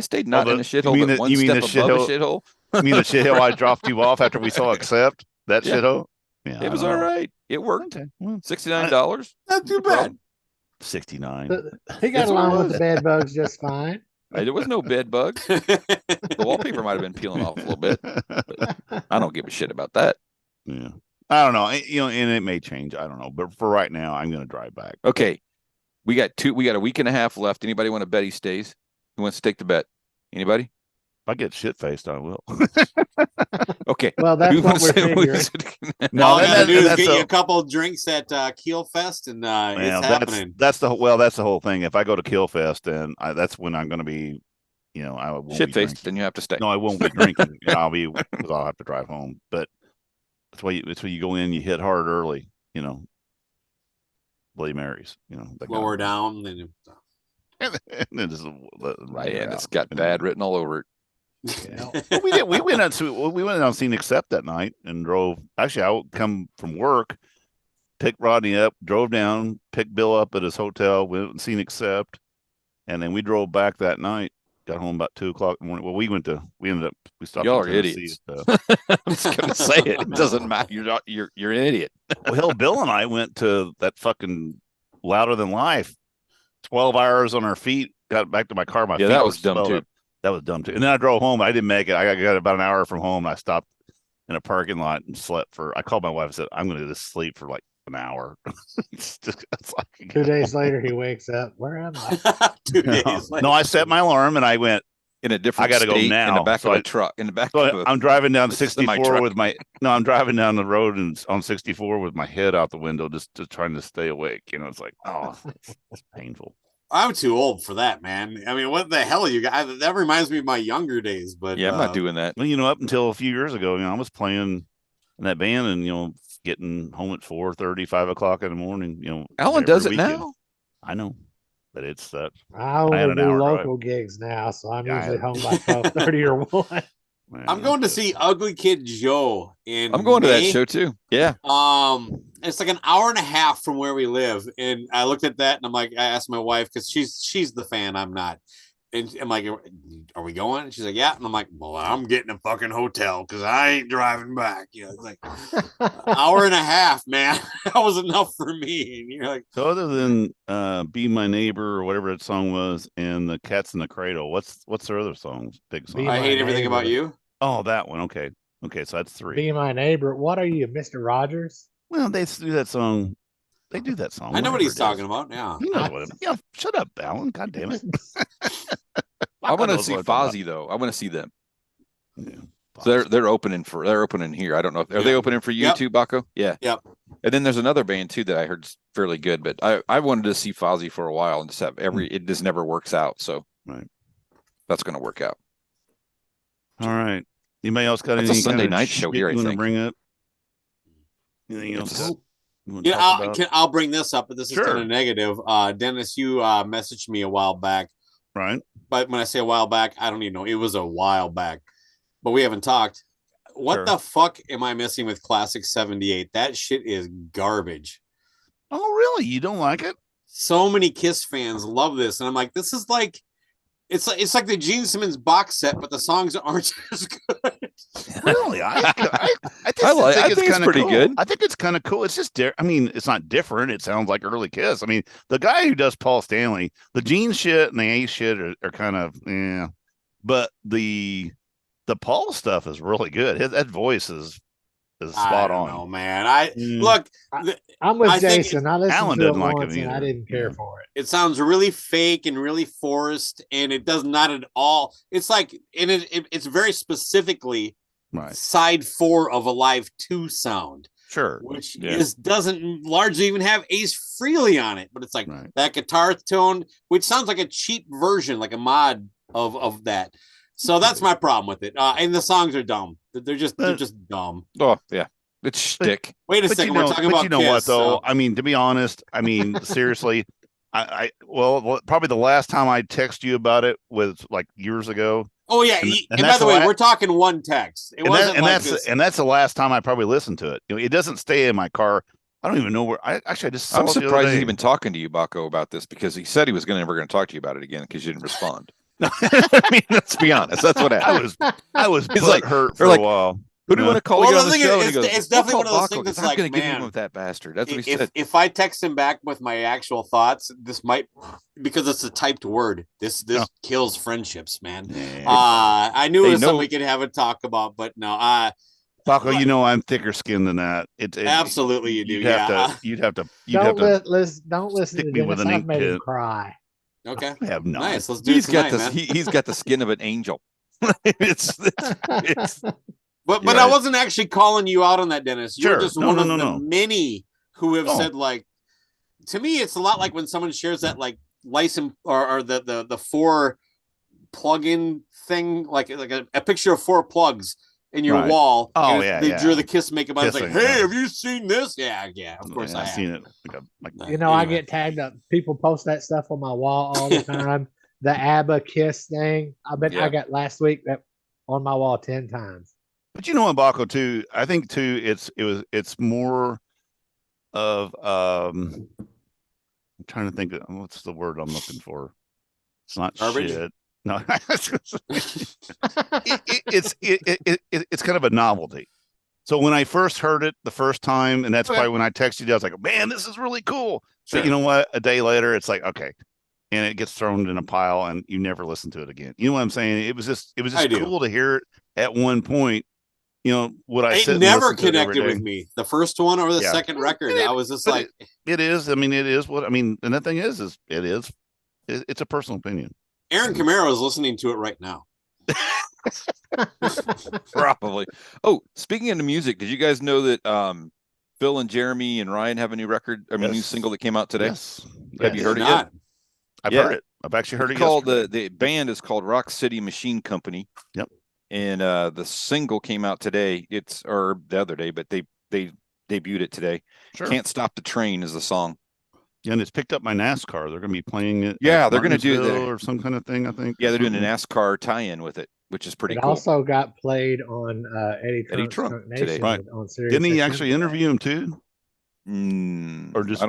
stayed Well, not in a shithole, but one step above a shithole. You mean the shithole I dropped you off after we saw Accept? That shithole? Yeah, it was all right. It worked. Okay. $69. Not too bad. 69. He got along with the bed bugs just fine. There was no bed bugs. The wallpaper might have been peeling off a little bit. But I don't give a shit about that. Yeah. I don't know. And it may change. I don't know. But for right now, I'm going to drive back. Okay. We got a week and a half left. Anybody want to bet he stays? Who wants to take the bet? Anybody? If I get shit-faced, I will. Okay. Well, that's what we're figuring. All I gotta do is get you a couple drinks at Keel Fest, and it's happening. That's the whole thing. If I go to Keel Fest, then that's when I'm going to be, I won't shit-faced, then you have to stay. No, I won't be drinking. I'll have to drive home. But that's why you go in, you hit hard early. Bloody Marys. Lower down, and then just it's got bad written all over it. Yeah. Well, we went out and seen Accept that night and drove. Actually, I would come from work, picked Rodney up, drove down, picked Bill up at his hotel, went and seen Accept, and then we drove back that night. Got home about 2:00 in the morning. Well, we stopped. Y'all are idiots. I'm just gonna say it. It doesn't matter. You're an idiot. Well, hell, Bill and I went to that fucking Louder Than Life. 12 hours on our feet. Got back to my car. That was dumb too. That was dumb too. And then I drove home. I didn't make it. I got about an hour from home. And I stopped in a parking lot and slept I called my wife and said, I'm going to just sleep for like an hour. it's like, 2 days later, he wakes up. Where am I? 2 days later. No, I set my alarm and I went in a different. I got to go now. In the back of a truck. In the back. I'm driving down 64 with my. No, I'm driving down the road and on 64 with my head out the window, just trying to stay awake. It's like, it's painful. I'm too old for that, man. I mean, what the hell you guys? That reminds me of my younger days. But yeah, I'm not doing that. Well, up until a few years ago, I was playing in that band and getting home at 4:30, 5 o'clock in the morning. Alan does it now. I know, but it's that. I only do local gigs now, so I'm usually home by 12:30 or 1. I'm going to see Ugly Kid Joe I'm going to that show too. Yeah. It's like an hour and a half from where we live, and I looked at that and I'm like, I asked my wife because she's the fan, I'm not, and I'm like, are we going? And she's like, yeah, and I'm like, well, I'm getting a fucking hotel because I ain't driving back. It's like hour and a half, man. That was enough for me. And you're like, so other than "Be My Neighbor" or whatever that song was, and "The Cat's in the Cradle," what's their other songs? Big song. I Hate Everything About You. Oh, that one. Okay, so that's 3. Be My Neighbor. What are you, Mr. Rogers? Well, they do that song. They do that song. I know what he's talking about. Yeah. He knows what it is. Yeah, shut up, Alan. God damn it. I want to see Fozzy though. I want to see them. Yeah. So they're opening here. I don't know. Are they opening for you too, Bakko? Yeah. Yep. And then there's another band too that I heard is fairly good, but I wanted to see Fozzy for a while and just have it just never works out. So that's going to work out. All right. Anybody else got anything? It's a Sunday night show here. I think. Bring up anything else? I'll bring this up, but this is kind of negative. Dennis, you messaged me a while back. Right. But when I say a while back, I don't even know. It was a while back. But we haven't talked. What the fuck am I missing with Classic 78? That shit is garbage. Oh, really? You don't like it? So many Kiss fans love this. And I'm like, this is like, it's like the Gene Simmons box set, but the songs aren't as good. Really? I think it's pretty good. I think it's kind of cool. It's just, it's not different. It sounds like early Kiss. I mean, the guy who does Paul Stanley, the Gene shit and the Ace shit are kind of, but the Paul stuff is really good. That voice is spot on. Oh man, look. I'm with Jason. I listened Alan to it didn't like once it and I didn't care for it. It sounds really fake and really forced, and it does not at all. It's like, and it's very specifically side 4 of Alive 2 sound. Sure. Which doesn't largely even have Ace Frehley on it, but it's like that guitar tone, which sounds like a cheap version, like a mod of that. So that's my problem with it. And the songs are dumb. They're just dumb. Oh yeah, it's shtick. Wait a second, we're talking about Kiss, what though? So. I mean, to be honest, seriously, well, probably the last time I texted you about it was like years ago. Oh yeah, and by the way, we're talking one text. It wasn't that's the last time I probably listened to it. It doesn't stay in my car. I don't even know where. I'm surprised he's even talking to you, Bakko, about this, because he said he was never going to talk to you about it again because you didn't respond. I mean, let's be honest. That's what happened. I was hurt for a while. Who do you want to call you on the show? It's definitely one of those things that's like, I'm going to get him with that bastard. That's what he said. If I text him back with my actual thoughts, this might, because it's a typed word, this kills friendships, man. Yeah. I knew it was something we could have a talk about, but no. Bakko, I'm thicker skinned than that. Absolutely, you do. You'd have to. Don't listen to me with an ink pen. Cry. Okay. I have not. Nice. Let's do it tonight, man. He's got the skin of an angel. it's But I wasn't actually calling you out on that, Dennis. You're just one of the many who have said, like, to me, it's a lot like when someone shares that like license or the 4 plug-in thing, like a picture of 4 plugs in your wall. Oh, they drew the Kiss makeup on. It's like, hey, have you seen this? Yeah, of course I have. Seen it. I get tagged up. People post that stuff on my wall all the time. The ABBA Kiss thing. I got last week that on my wall 10 times. But you know what, Bakko, too? I think too, it's more of I'm trying to think of what's the word I'm looking for. It's not garbage. Shit. No, it's kind of a novelty. So when I first heard it the first time, and that's probably when I texted you, I was like, man, this is really cool. Sure. But you know what? A day later, it's like, okay. And it gets thrown in a pile and you never listen to it again. You know what I'm saying? It was just cool to hear it at one point. What I said. It never connected with me. The first one or the second record, I was just like, it is. I mean, it is what I mean. And the thing is it's a personal opinion. Aaron Camaro is listening to it right now. Probably. Oh, speaking of music, did you guys know that Phil and Jeremy and Ryan have a new record? I mean, new single that came out today. Yes. Have you heard it yet? I've heard it. I've actually heard it. Called the band is called Rock City Machine Company. Yep. And the single came out today. Or the other day, but they debuted it today. Sure. Can't Stop the Train is the song. Yeah, and it's picked up by NASCAR. They're going to be playing it. Yeah, they're going to do that or some kind of thing, I think. Yeah, they're doing a NASCAR tie-in with it, which is pretty cool. It also got played on Eddie Trunk today, right? On Sirius. Didn't he actually interview him too? Or just I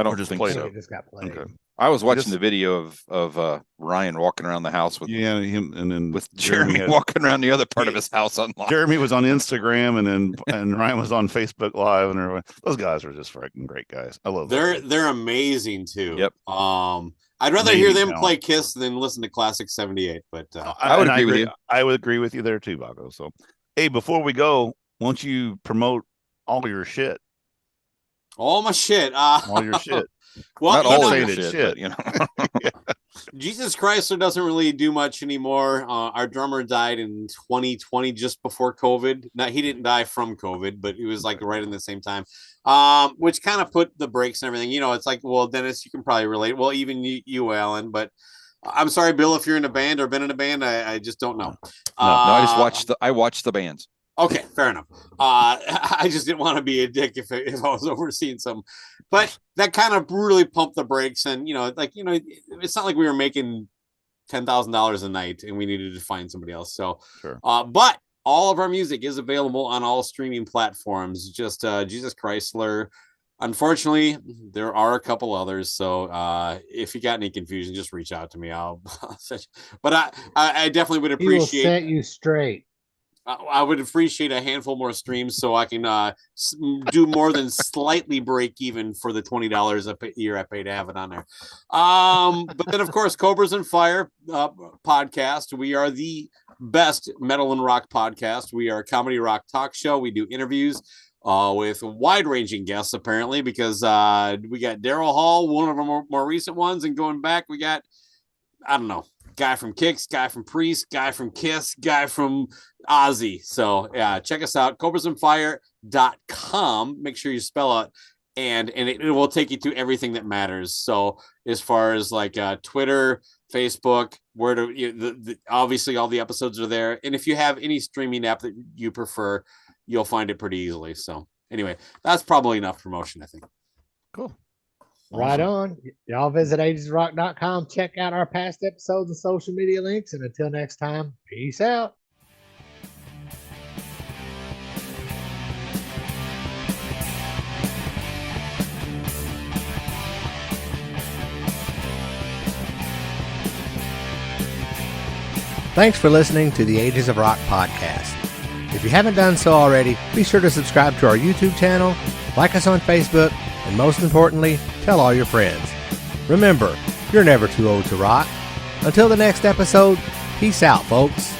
don't just think so. It just got played. Okay. I was watching the video of Ryan walking around the house with him, and then with Jeremy walking around the other part of his house on live. Jeremy was on Instagram, and Ryan was on Facebook Live, and everyone. Those guys are just freaking great guys. I love them. They're amazing too. Yep. I'd rather hear them play Kiss than listen to Classic 78. But I would agree with you. I would agree with you there too, Bakko. So, hey, before we go, won't you promote all your shit? All my shit. All your shit. Well, not all shit. Jesus Chrysler doesn't really do much anymore. Our drummer died in 2020, just before COVID. Now, he didn't die from COVID, but he was like right in the same time, which kind of put the brakes and everything. It's like, well, Dennis, you can probably relate. Well, even you, Alan, but I'm sorry, Bill, if you're in a band or been in a band, I just don't know. I watched the bands. Okay, fair enough. I just didn't want to be a dick if I was overseeing some, but that kind of really pumped the brakes. And it's not like we were making $10,000 a night and we needed to find somebody else. So, sure. But all of our music is available on all streaming platforms. Just Jesus Chrysler. Unfortunately, there are a couple others. So if you got any confusion, just reach out to me. But I definitely would appreciate. He will set you straight. I would appreciate a handful more streams so I can do more than slightly break even for the $20 a year I pay to have it on there. But then, of course, Cobras and Fire podcast. We are the best metal and rock podcast. We are a comedy rock talk show. We do interviews with wide-ranging guests, apparently, because we got Daryl Hall, one of our more recent ones, and going back, we got, I don't know, guy from Kicks, guy from Priest, guy from Kiss, guy from Ozzy. So yeah, check us out, cobrasandfire.com. Make sure you spell it, and it will take you to everything that matters. So as far as like Twitter, Facebook, obviously all the episodes are there. And if you have any streaming app that you prefer, you'll find it pretty easily. So anyway, that's probably enough promotion, I think. Cool. Right on. Y'all visit agesofrock.com. Check out our past episodes and social media links. And until next time, peace out. Thanks for listening to the Ages of Rock podcast. If you haven't done so already, be sure to subscribe to our YouTube channel, like us on Facebook, and most importantly, tell all your friends. Remember, you're never too old to rock. Until the next episode, peace out, folks.